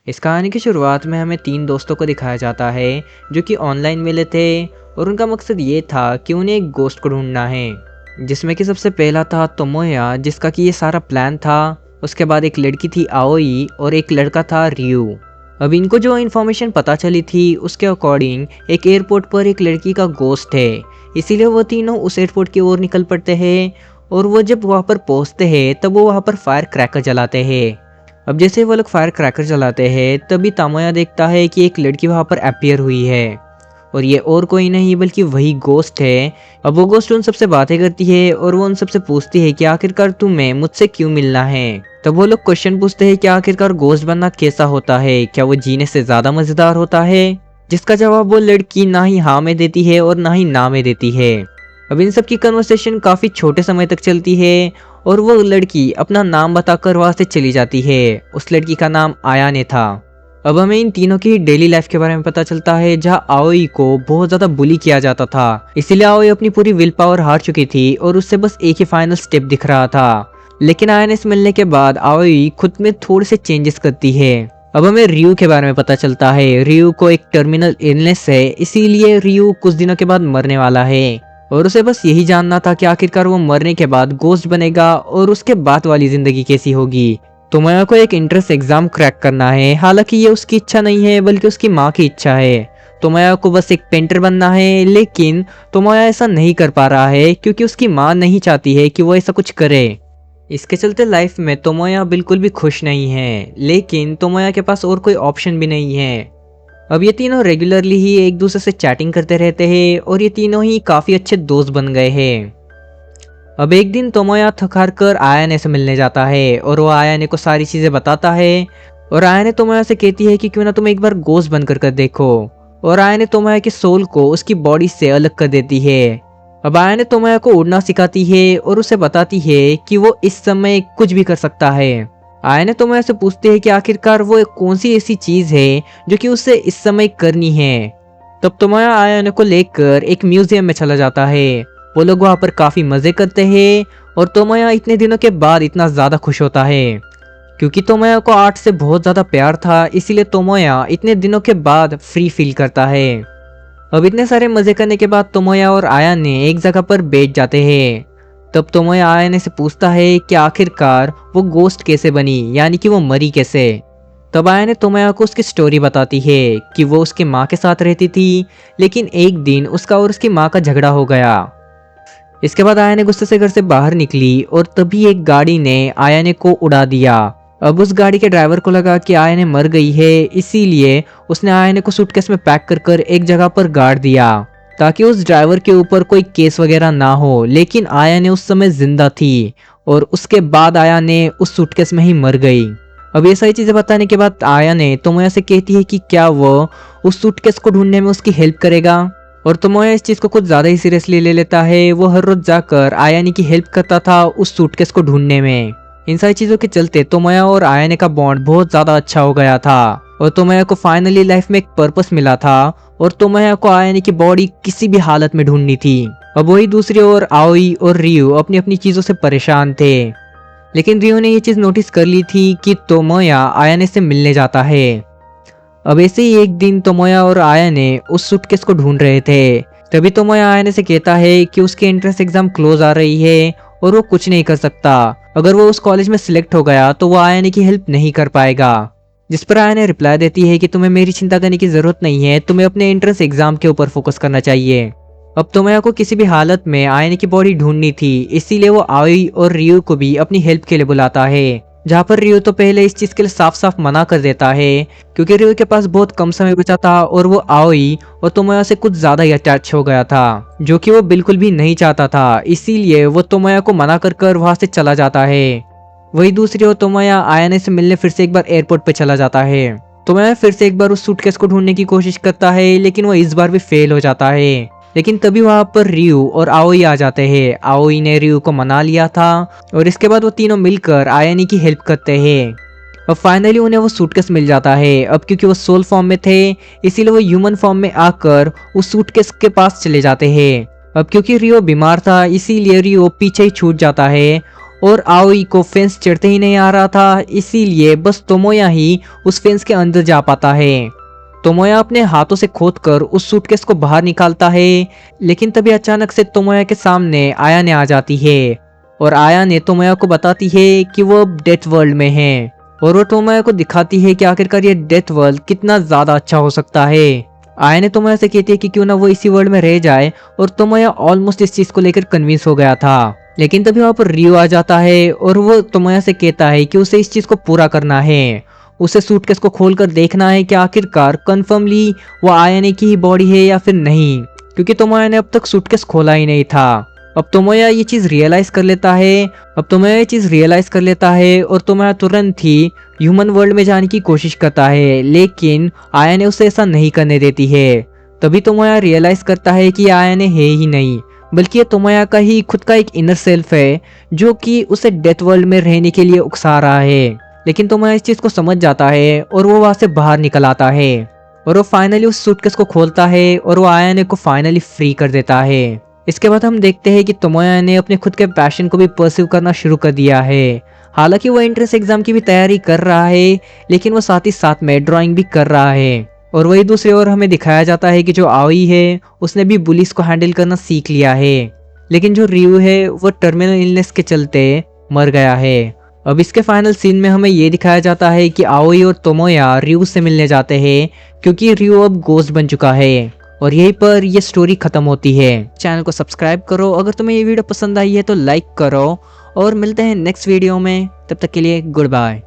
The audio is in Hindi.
इस कहानी की शुरुआत में हमें तीन दोस्तों को दिखाया जाता है जो कि ऑनलाइन मिले थे और उनका मकसद ये था कि उन्हें एक गोस्ट को ढूंढना है। जिसमें कि सबसे पहला था तोमोया, जिसका कि ये सारा प्लान था। उसके बाद एक लड़की थी आओई और एक लड़का था रियू। अब इनको जो इन्फॉर्मेशन पता चली थी उसके अकॉर्डिंग एक एयरपोर्ट पर एक लड़की का गोस्ट है, इसीलिए वो तीनों उस एयरपोर्ट की ओर निकल पड़ते हैं। और वो जब वहाँ पर पहुँचते हैं तब वो वहाँ पर फायर क्रैकर जलाते हैं। अब जैसे वो लोग फायर क्रैकर जलाते हैं तभी तामोया देखता है कि एक लड़की वहाँ पर अपीयर हुई है और ये और कोई नहीं बल्कि वही गोस्ट है। अब वो गोस्ट उन सबसे बातें करती है और वो उन सबसे पूछती है कि आखिरकार तुम्हें मुझसे क्यों मिलना है। तब वो लोग क्वेश्चन पूछते हैं कि आखिरकार गोस्ट बनना कैसा होता है, क्या वो जीने से ज्यादा मजेदार होता है। जिसका जवाब वो लड़की ना ही हाँ में देती है और ना ही ना में देती है। अब इन सब की कन्वर्सेशन काफी छोटे समय तक चलती है और वो लड़की अपना नाम बताकर वहां से चली जाती है। उस लड़की का नाम आयाने था। अब हमें इन तीनों की डेली लाइफ के बारे में पता चलता है, जहां आओई को बहुत ज्यादा बुली किया जाता था। इसीलिए आओई अपनी पूरी विल पावर हार चुकी थी और उससे बस एक ही फाइनल स्टेप दिख रहा था। लेकिन आयाने से मिलने के बाद आओई खुद में थोड़े से चेंजेस करती है। अब हमें रियू के बारे में पता चलता है। रियू को एक टर्मिनल इलनेस है, इसीलिए रियू कुछ दिनों के बाद मरने वाला है और उसे बस यही जानना था कि आखिरकार वो मरने के बाद गोस्ट बनेगा और उसके बाद वाली जिंदगी कैसी होगी। तोमोया को एक एंट्रेंस एग्जाम क्रैक करना है, हालांकि ये उसकी इच्छा नहीं है बल्कि उसकी माँ की इच्छा है। तोमोया को बस एक पेंटर बनना है, लेकिन तोमोया ऐसा नहीं कर पा रहा है क्योंकि उसकी माँ नहीं चाहती है कि वो ऐसा कुछ करे। इसके चलते लाइफ में तोमोया बिल्कुल भी खुश नहीं है, लेकिन तोमोया के पास और कोई ऑप्शन भी नहीं है। अब ये तीनों रेगुलरली ही एक दूसरे से चैटिंग करते रहते हैं और ये तीनों ही काफी अच्छे दोस्त बन गए हैं। अब एक दिन तोमोया थक हार कर आयाने से मिलने जाता है और वो आयाने को सारी चीजें बताता है और आयाने तोमोया से कहती है कि क्यों ना तुम एक बार गोश्त बनकर कर देखो। और आयाने तोमोया की सोल को उसकी बॉडी से अलग कर देती है। अब आयाने तोमोया को उड़ना सिखाती है और उसे बताती है कि वो इस समय कुछ भी कर सकता है। आयाने तोमोया से पूछते हैं कि आखिरकार वो कौन सी ऐसी चीज है जो कि उसे इस समय करनी है। तब तोमोया आयाने को लेकर एक म्यूजियम में चला जाता है। वो लोग वहाँ पर काफी मजे करते हैं और तोमोया इतने दिनों के बाद इतना ज्यादा खुश होता है क्योंकि तोमोया को आर्ट से बहुत ज्यादा प्यार था, इसीलिए तोमोया इतने दिनों के बाद फ्री फील करता है। अब इतने सारे मजे करने के बाद तोमोया और आयाने एक जगह पर बैठ जाते हैं। तब तोमोया आयाने से पूछता है कि आखिरकार वो गोस्ट कैसे बनी, यानी कि वो मरी कैसे। तब आयाने तोमोया को उसकी स्टोरी बताती है कि वो उसकी माँ के साथ रहती थी, लेकिन एक दिन उसका और उसकी माँ का झगड़ा हो गया। इसके बाद आयाने गुस्से से घर से बाहर निकली और तभी एक गाड़ी ने आयाने को उड़ा दिया। अब उस गाड़ी के ड्राइवर को लगा कि आयाने मर गई है, इसीलिए उसने आयाने को सूटकेस में पैक कर कर एक जगह पर गाड़ दिया ताकि उस ड्राइवर के ऊपर कोई केस वगैरह ना हो। लेकिन आयाने उस समय जिंदा थी और उसके बाद आयाने उस सूटकेस में ही मर गई। अब ये सारी चीजें बताने के बाद आयाने तोमोया से कहती है कि क्या वो उस सूटकेस को ढूंढने में उसकी हेल्प करेगा। और तोमोया इस चीज को कुछ ज्यादा ही सीरियसली ले लेता है। वो हर रोज जाकर आयाने की हेल्प करता था उस सूटकेस को ढूंढने में। इन सारी चीजों के चलते तोमोया और आयाने का बॉन्ड बहुत ज्यादा अच्छा हो गया था और तोमोया को फाइनली लाइफ में एक पर्पस मिला था और तोमोया को आयाने की बॉडी किसी भी हालत में ढूंढनी थी। अब वही दूसरी ओर आओई और रियू अपनी अपनी चीजों से परेशान थे, लेकिन रियू ने ये चीज नोटिस कर ली थी कि तोमोया आयाने से मिलने जाता है। अब ऐसे ही एक दिन तोमोया और आयाने उस सूटकेस को ढूंढ रहे थे। तभी तोमोया आयाने से कहता है कि उसकी एंट्रेंस एग्जाम क्लोज आ रही है और वो कुछ नहीं कर सकता। अगर वो उस कॉलेज में सिलेक्ट हो गया तो वो आयाने की हेल्प नहीं कर पाएगा। जिस पर आयाने रिप्लाई देती है कि तुम्हें मेरी चिंता करने की जरूरत नहीं है, तुम्हें अपने एंट्रेंस एग्जाम के ऊपर फोकस करना चाहिए। अब तोमोया को किसी भी हालत में आयाने की बॉडी ढूंढनी थी, इसीलिए वो आओई और रियू को भी अपनी हेल्प के लिए बुलाता है। जहाँ पर रियू तो पहले इस चीज के लिए साफ साफ मना कर देता है क्योंकि रियू के पास बहुत कम समय बचा था और वो आओई और तोमोया से कुछ ज्यादा ही अटैच हो गया था, जो कि वो बिल्कुल भी नहीं चाहता था। इसीलिए वो तोमोया को मना कर कर वहां से चला जाता है। वही दूसरी ओर तोमोया आयाने से मिलने फिर से एक बार एयरपोर्ट पे चला जाता है। तोमोया फिर से एक बार उस सूटकेस को ढूंढने की कोशिश करता है, लेकिन वो इस बार भी फेल हो जाता है। लेकिन तभी वहां पर रियू और आओई आ जाते हैं। आओई ने रियू को मना लिया था और इसके बाद वो तीनों मिलकर आयाने की हेल्प करते हैं। अब फाइनली उन्हें वो सूटकेस मिल जाता है। अब क्योंकि वो सोल फॉर्म में थे, इसीलिए वो ह्यूमन फॉर्म में आकर उस सूटकेस के पास चले जाते हैं। अब क्योंकि रियो बीमार था, इसीलिए रियो पीछे ही छूट जाता है और आओई को फेंस चढ़ते ही नहीं आ रहा था, इसीलिए बस तोमोया ही उस फेंस के अंदर जा पाता है। तोमोया अपने हाथों से खोदकर उस सूटकेस को बाहर निकालता है, लेकिन तभी अचानक से तोमोया के सामने आया ने आ जाती है और आया ने तोमोया को बताती है कि वो अब डेथ वर्ल्ड में है और वो तोमोया को दिखाती है कि आखिरकार ये डेथ वर्ल्ड कितना ज्यादा अच्छा हो सकता है। आया ने तोमोया से कहती है कि क्यों ना वो इसी वर्ल्ड में रह जाए और तोमोया ऑलमोस्ट इस चीज को लेकर कन्विंस हो गया था। लेकिन तभी वहां पर रियो आ जाता है और वो तोमोया से कहता है कि उसे इस चीज को पूरा करना है। उसे सूटकेस को खोलकर देखना है कि आखिरकार कन्फर्मली वो आयाने की ही बॉडी है या फिर नहीं, क्योंकि तोमोया ने अब तक सूटकेस खोला ही नहीं था। अब तोमोया ये चीज रियलाइज कर लेता है और तोमोया तुरंत ही ह्यूमन वर्ल्ड में जाने की कोशिश करता है, लेकिन आया ने उसे ऐसा नहीं करने देती है। तभी तोमोया रियलाइज करता है कि आया ने है ही नहीं, बल्कि ये तोमोया का ही खुद का एक इनर सेल्फ है जो कि उसे डेथ वर्ल्ड में रहने के लिए उकसा रहा है। लेकिन तोमोया इस चीज को समझ जाता है और वो वहां से बाहर निकल आता है और वो फाइनली उस सूटकेस को खोलता है और वो आयाने को फाइनली फ्री कर देता है। इसके बाद हम देखते हैं कि तोमोया ने अपने खुद के पैशन को भी परस्यू करना शुरू कर दिया है। हालांकि वो एंट्रेंस एग्जाम की भी तैयारी कर रहा है, लेकिन वो साथ ही साथ में ड्राइंग भी कर रहा है। और वही दूसरी ओर हमें दिखाया जाता है कि जो आओई है उसने भी बुलिस को हैंडल करना सीख लिया है, लेकिन जो रियू है वो टर्मिनल इलनेस के चलते मर गया है। अब इसके फाइनल सीन में हमें ये दिखाया जाता है कि आओई और तोमोया रियू से मिलने जाते हैं, क्योंकि रियू अब गोस्ट बन चुका है। और यहीं पर ये स्टोरी खत्म होती है। चैनल को सब्सक्राइब करो, अगर तुम्हें ये वीडियो पसंद आई है तो लाइक करो और मिलते हैं नेक्स्ट वीडियो में। तब तक के लिए गुड बाय।